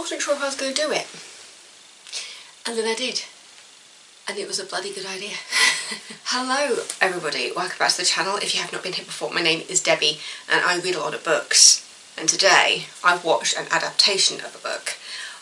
wasn't sure if I was going to do it. And then I did. And it was a bloody good idea. Hello everybody, welcome back to the channel. If you have not been here before, my name is Debbie and I read a lot of books. And today I've watched an adaptation of a book.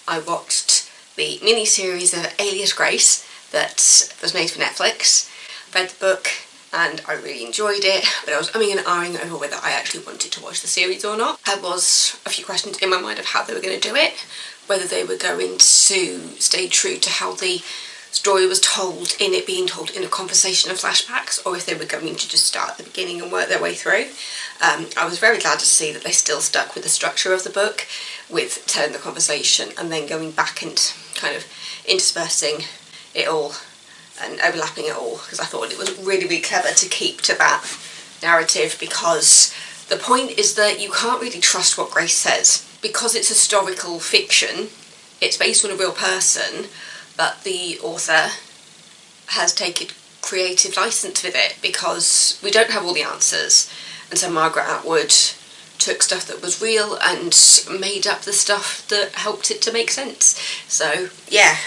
I watched the mini-series of Alias Grace that was made for Netflix. Read the book and I really enjoyed it, but I was umming and ahhing over whether I actually wanted to watch the series or not. There was a few questions in my mind of how they were going to do it, whether they were going to stay true to how the story was told in it being told in a conversation of flashbacks, or if they were going to just start at the beginning and work their way through. I was very glad to see that they still stuck with the structure of the book, with telling the conversation and then going back and kind of interspersing it all and overlapping it all, because I thought it was really, really clever to keep to that narrative, because the point is that you can't really trust what Grace says. Because it's historical fiction, it's based on a real person, but the author has taken creative license with it because we don't have all the answers. And so Margaret Atwood took stuff that was real and made up the stuff that helped it to make sense. So yeah,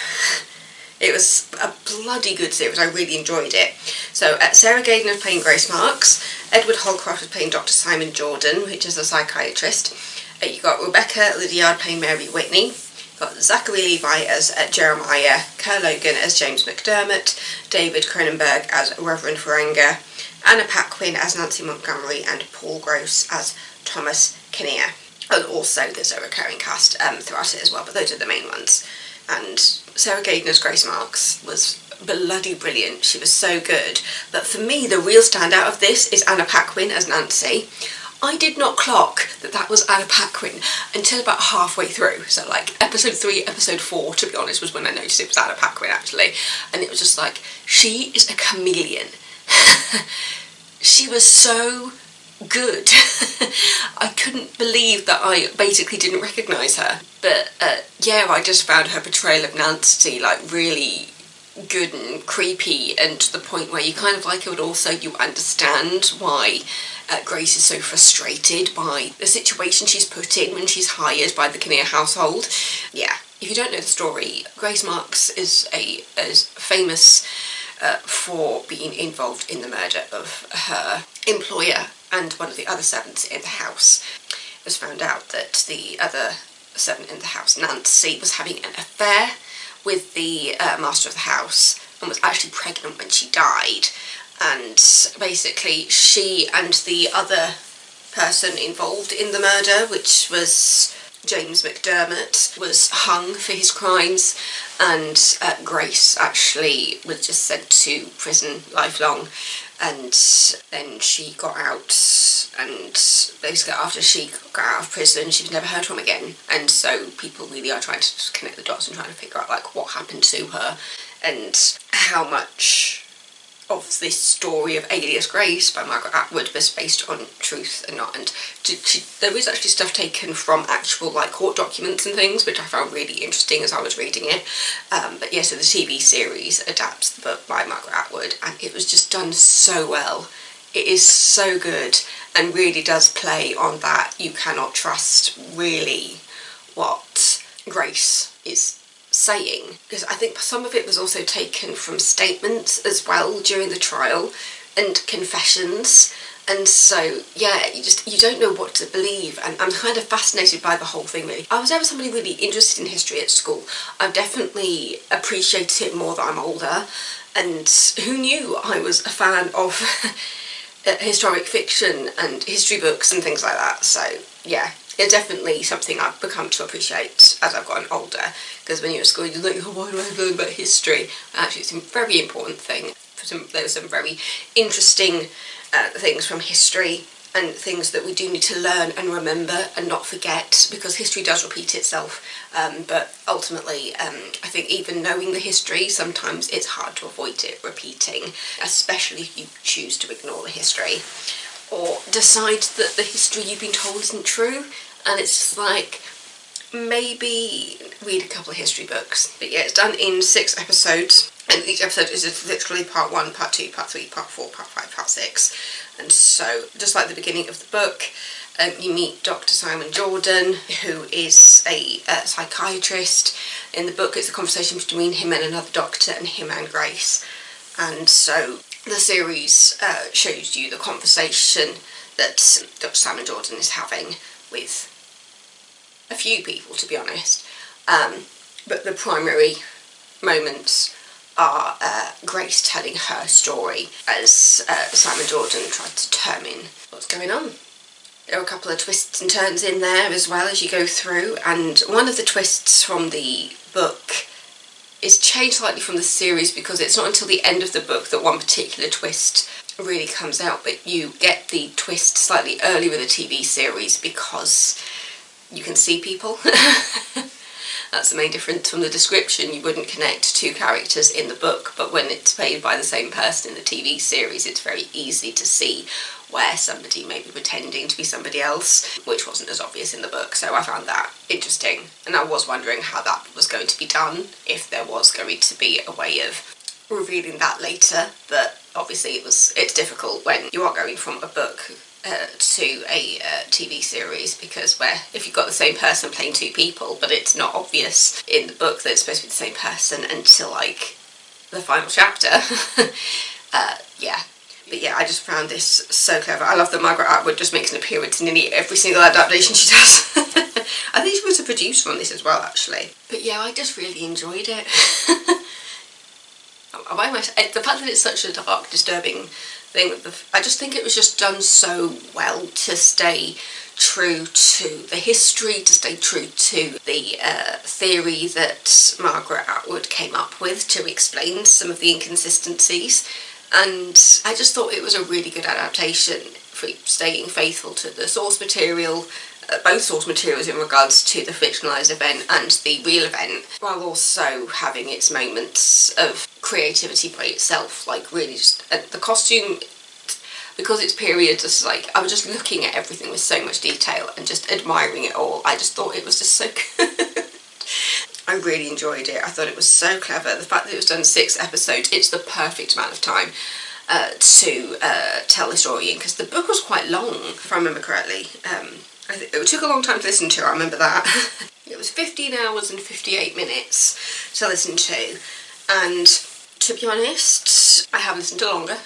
it was a bloody good series. I really enjoyed it. So Sarah Gaden was playing Grace Marks, Edward Holcroft was playing Dr. Simon Jordan, which is a psychiatrist. You got Rebecca Lydiard playing Mary Whitney. Got Zachary Levi as Jeremiah, Kerr Logan as James McDermott, David Cronenberg as Reverend Ferenga, Anna Paquin as Nancy Montgomery, and Paul Gross as Thomas Kinnear. And also there's a recurring cast throughout it as well, but those are the main ones. And Sarah Gaden as Grace Marks was bloody brilliant. She was so good. But for me, the real standout of this is Anna Paquin as Nancy. I did not clock that that was Anna Paquin until about halfway through. So like episode 3, episode 4, to be honest, was when I noticed it was Anna Paquin actually. And it was just like, she is a chameleon. She was so good. I couldn't believe that I basically didn't recognise her. But yeah, I just found her portrayal of Nancy like really good and creepy, and to the point where you kind of like it, but also you understand why Grace is so frustrated by the situation she's put in when she's hired by the Kinnear household. Yeah, if you don't know the story, Grace Marks is famous for being involved in the murder of her employer and one of the other servants in the house. It was found out that the other servant in the house, Nancy, was having an affair with the master of the house and was actually pregnant when she died. And basically she and the other person involved in the murder, which was James McDermott, was hung for his crimes, and Grace actually was just sent to prison lifelong. And then she got out, and basically after she got out of prison she was never heard from again. And so people really are trying to connect the dots and trying to figure out like what happened to her and how much of this story of Alias Grace by Margaret Atwood was based on truth and not. And there is actually stuff taken from actual like court documents and things, which I found really interesting as I was reading it. But yeah, so the TV series adapts the book by Margaret Atwood, and it was just done so well. It is so good and really does play on that you cannot trust really what Grace is saying, because I think some of it was also taken from statements as well during the trial and confessions. And so yeah, you don't know what to believe, and I'm kind of fascinated by the whole thing really. I was never somebody really interested in history at school. I've definitely appreciated it more that I'm older, and who knew I was a fan of historic fiction and history books and things like that. So yeah, it's definitely something I've become to appreciate as I've gotten older, because when you're at school you're like, oh, why do I learn about history? Actually it's a very important thing. There were some very interesting things from history and things that we do need to learn and remember and not forget, because history does repeat itself. But ultimately I think even knowing the history, sometimes it's hard to avoid it repeating, especially if you choose to ignore the history or decide that the history you've been told isn't true. And it's just like, maybe read a couple of history books. But yeah, it's done in 6 episodes, and each episode is literally part 1, part 2, part 3, part 4, part 5, part 6. And so, just like the beginning of the book, You meet Dr. Simon Jordan, who is a psychiatrist. In the book, it's a conversation between him and another doctor, and him and Grace. And so the series shows you the conversation that Dr. Simon Jordan is having with a few people, to be honest. But the primary moments are Grace telling her story as Simon Jordan tried to determine what's going on. There are a couple of twists and turns in there as well as you go through, and one of the twists from the book is changed slightly from the series because it's not until the end of the book that one particular twist really comes out, but you get the twist slightly earlier in the TV series because you can see people. That's the main difference from the description. You wouldn't connect two characters in the book, but when it's played by the same person in the TV series, it's very easy to see where somebody may be pretending to be somebody else, which wasn't as obvious in the book, so I found that interesting. And I was wondering how that was going to be done, if there was going to be a way of revealing that later, but obviously it's difficult when you are going from a book to a TV series, because if you've got the same person playing two people, but it's not obvious in the book that it's supposed to be the same person until like the final chapter. Yeah. But yeah, I just found this so clever. I love that Margaret Atwood just makes an appearance in nearly every single adaptation she does. I think she was a producer on this as well, actually. But yeah, I just really enjoyed it. The fact that it's such a dark, disturbing thing, I just think it was just done so well to stay true to the history, to stay true to the theory that Margaret Atwood came up with to explain some of the inconsistencies. And I just thought it was a really good adaptation for staying faithful to the source material, both source materials in regards to the fictionalised event and the real event, while also having its moments of creativity by itself, like really just the costume, because it's period, just like I was just looking at everything with so much detail and just admiring it all. I just thought it was just so good. I really enjoyed it. I thought it was so clever. The fact that it was done 6 episodes, it's the perfect amount of time to tell the story in, because the book was quite long, if I remember correctly. I think it took a long time to listen to, I remember that. It was 15 hours and 58 minutes to listen to, and to be honest, I have listened to longer.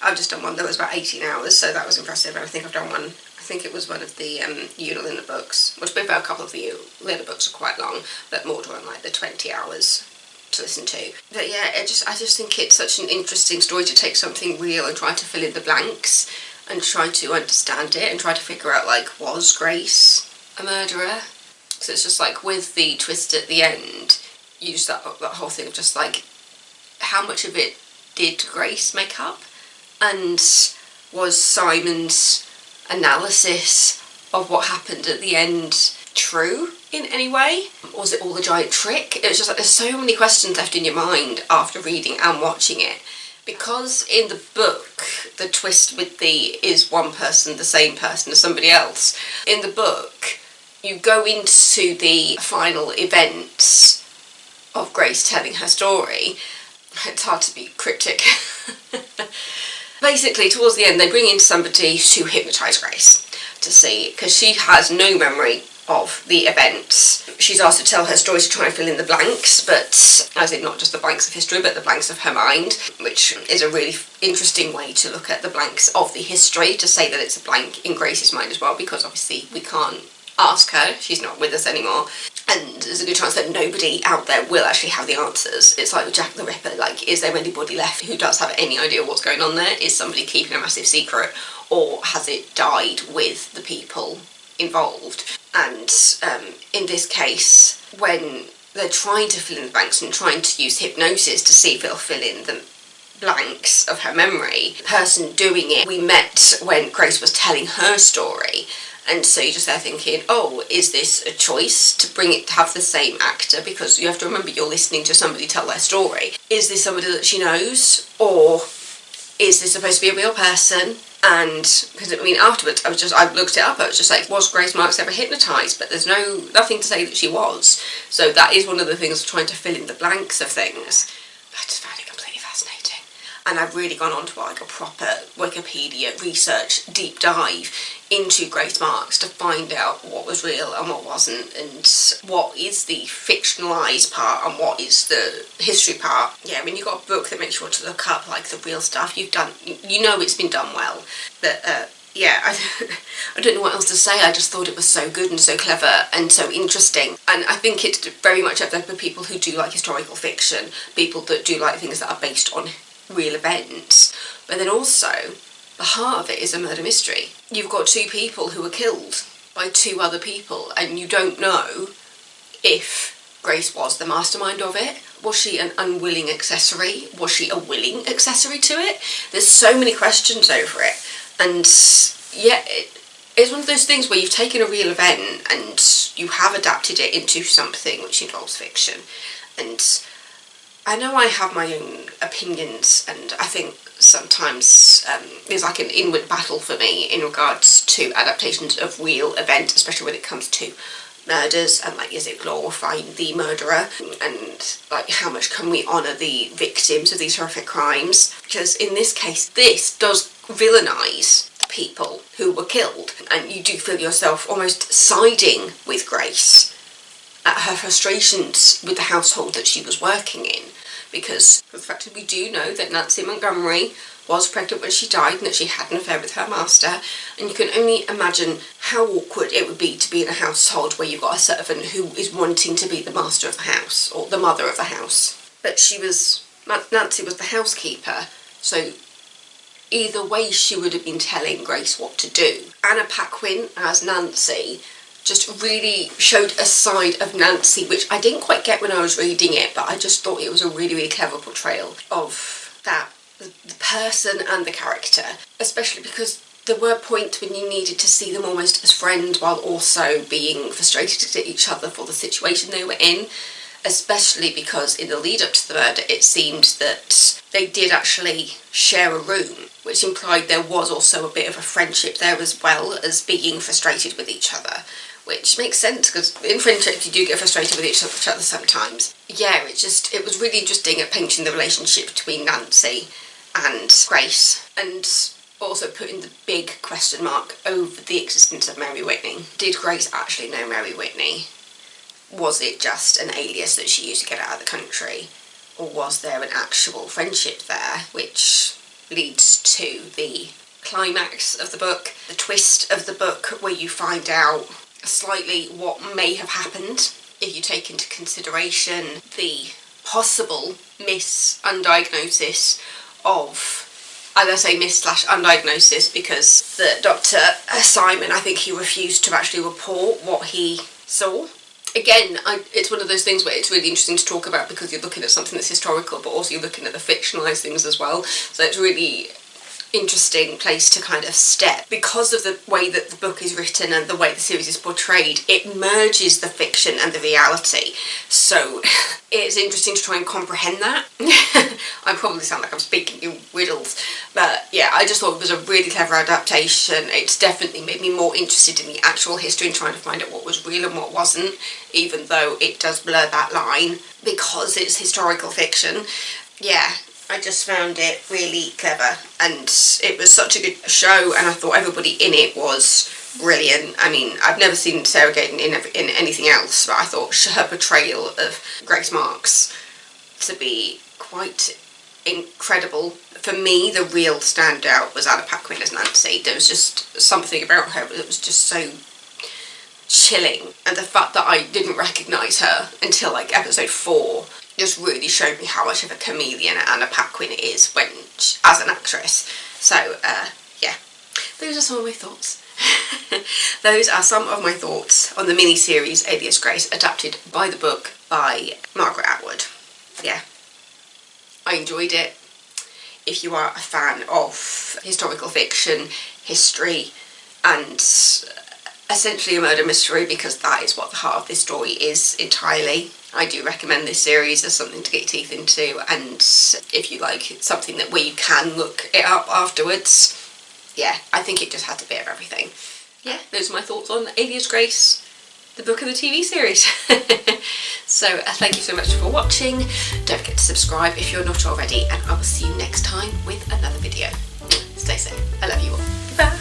I've just done one that was about 18 hours, so that was impressive. I think I've done one, I think it was one of the Eulina books, which to be fair, a couple of the Eulina books are quite long, but more than like the 20 hours to listen to. But yeah, I just think it's such an interesting story to take something real and try to fill in the blanks and try to understand it and try to figure out, like, was Grace a murderer? So it's just like with the twist at the end, you just that whole thing of just like, how much of it did Grace make up? And was Simon's analysis of what happened at the end true in any way? Or was it all a giant trick? It was just like there's so many questions left in your mind after reading and watching it. Because in the book, the twist with the is one person the same person as somebody else, in the book, you go into the final events of Grace telling her story. It's hard to be cryptic. Basically, towards the end, they bring in somebody to hypnotise Grace to see, because she has no memory of the events. She's asked to tell her story to try and fill in the blanks, but as in not just the blanks of history, but the blanks of her mind, which is a really interesting way to look at the blanks of the history, to say that it's a blank in Grace's mind as well, because obviously we can't ask her, she's not with us anymore. And there's a good chance that nobody out there will actually have the answers. It's like with Jack the Ripper, like, is there anybody left who does have any idea what's going on there? Is somebody keeping a massive secret, or has it died with the people involved? And in this case, when they're trying to fill in the blanks and trying to use hypnosis to see if it'll fill in the blanks of her memory, the person doing it we met when Grace was telling her story. And so you're just there thinking, oh, is this a choice to bring it to have the same actor? Because you have to remember you're listening to somebody tell their story. Is this somebody that she knows? Or is this supposed to be a real person? And, because I mean, afterwards, I looked it up, I was just like, was Grace Marks ever hypnotised? But there's nothing to say that she was. So that is one of the things of trying to fill in the blanks of things. I just found it completely fascinating. and I've really gone on to like a proper Wikipedia research deep dive into Grace Marks to find out what was real and what wasn't, and what is the fictionalised part and what is the history part. Yeah, when you've got a book that makes you want to look up like the real stuff, you know it's been done well. But yeah, I don't know what else to say. I just thought it was so good and so clever and so interesting. And I think it's very much up there for people who do like historical fiction, people that do like things that are based on real events. But then also, the heart of it is a murder mystery. You've got two people who were killed by two other people, and you don't know if Grace was the mastermind of it. Was she an unwilling accessory? Was she a willing accessory to it? There's so many questions over it. And yeah, it's one of those things where you've taken a real event and you have adapted it into something which involves fiction. And I know I have my own opinions, and I think sometimes there's like an inward battle for me in regards to adaptations of real events, especially when it comes to murders, and like, is it glorifying the murderer, and like how much can we honour the victims of these horrific crimes? Because in this case, this does villainise the people who were killed, and you do feel yourself almost siding with Grace at her frustrations with the household that she was working in, because for the fact that we do know that Nancy Montgomery was pregnant when she died and that she had an affair with her master, and you can only imagine how awkward it would be to be in a household where you've got a servant who is wanting to be the master of the house, or the mother of the house. But Nancy was the housekeeper, so either way she would have been telling Grace what to do. Anna Paquin as Nancy just really showed a side of Nancy which I didn't quite get when I was reading it, but I just thought it was a really, really clever portrayal of that, the person and the character, especially because there were points when you needed to see them almost as friends while also being frustrated at each other for the situation they were in, especially because in the lead up to the murder it seemed that they did actually share a room, which implied there was also a bit of a friendship there as well as being frustrated with each other. Which makes sense, because in friendships you do get frustrated with each other sometimes. Yeah, it was really interesting at painting the relationship between Nancy and Grace, and also putting the big question mark over the existence of Mary Whitney. Did Grace actually know Mary Whitney? Was it just an alias that she used to get out of the country? Or was there an actual friendship there, which leads to the climax of the book, the twist of the book, where you find out slightly what may have happened if you take into consideration the possible undiagnosis of, I say miss/undiagnosis because the Dr. Simon, I think he refused to actually report what he saw. Again, it's one of those things where it's really interesting to talk about because you're looking at something that's historical, but also you're looking at the fictionalised things as well. So it's really interesting place to kind of step. Because of the way that the book is written and the way the series is portrayed, it merges the fiction and the reality. So it's interesting to try and comprehend that. I probably sound like I'm speaking in riddles, but yeah, I just thought it was a really clever adaptation. It's definitely made me more interested in the actual history and trying to find out what was real and what wasn't, even though it does blur that line because it's historical fiction. Yeah, I just found it really clever, and it was such a good show, and I thought everybody in it was brilliant. I mean, I've never seen Sarah Gayton in anything else, but I thought her portrayal of Grace Marks to be quite incredible. For me, the real standout was Anna Paquin as Nancy. There was just something about her that was just so chilling, and the fact that I didn't recognise her until like episode 4 just really showed me how much of a chameleon Anna Paquin is as an actress. So yeah, those are some of my thoughts. Those are some of my thoughts on the mini-series Alias Grace, adapted by the book by Margaret Atwood. Yeah, I enjoyed it. If you are a fan of historical fiction, history, and essentially a murder mystery, because that is what the heart of this story is entirely, I do recommend this series as something to get your teeth into. And if you like something where you can look it up afterwards, yeah, I think it just had a bit of everything. Yeah, those are my thoughts on Alias Grace, the book and the TV series. So thank you so much for watching. Don't forget to subscribe if you're not already, and I will see you next time with another video. Stay safe. I love you all. Bye.